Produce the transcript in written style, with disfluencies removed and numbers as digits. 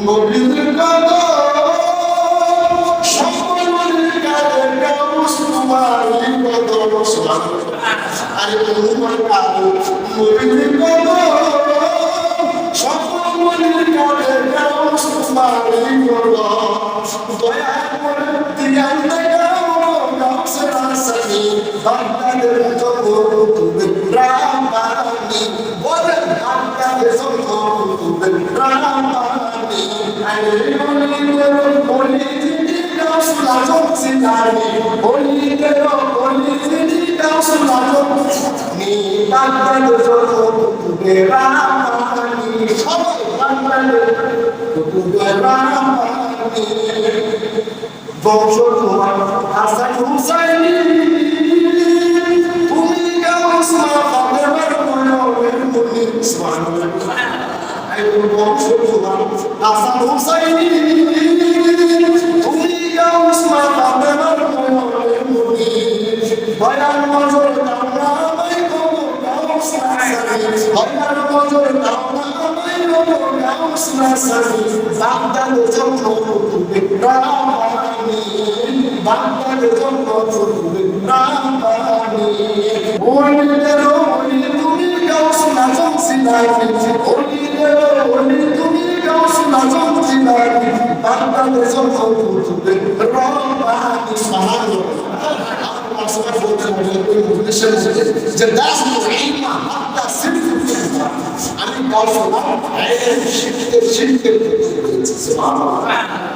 নবীর কদম সকলের কাছে গাউস তোমারই কদম আরে তোমার কাছে নবীর কদম সকলের কাছে গাউস তোমারই কদম দয়া করে দিয়ান গাউসের আসনি বান্দাদের জন্য তুমি রামানি বলে বান্দাদের জন্য তুমি রামানি আরে বলিদের বলিদি গাউস লাজম সিনানি বলিদের বলিদি গাউস লাজম নি বান্দাদের জন্য তুমি রামানি সবাই বান্দাদের তুমি রামানি বংশ তোমার হাসান হুসাইনি তুমি গাউস ফাতেমার মনের মুনি সুবহানাল্লাহ আই বংশ তোমার হাসান হুসাইনি তুমি গাউস ফাতেমার মনের মুনি দয়ার নজর দাও না আমায় গো গাউস হাসানি দয়ার নজর দাও না আমায় গো গাউস হাসানি বাগদাদের জন্য তুমি রামানি বান্দাদের জন্য তুমি রামানি ওলিদের ওলি তুমি গাউস নাজম সিনানি ওলিদের ওলি তুমি গাউস নাজম সিনানি বান্দাদের জন্য তুমি রামানি সুবহানাল্লাহ আল্লাহ বলতে উদ্দেশ্যে যে দাস মুহিমা হাত্তা সিফত আমি গাউস না শিখতে সুবহানাল্লাহ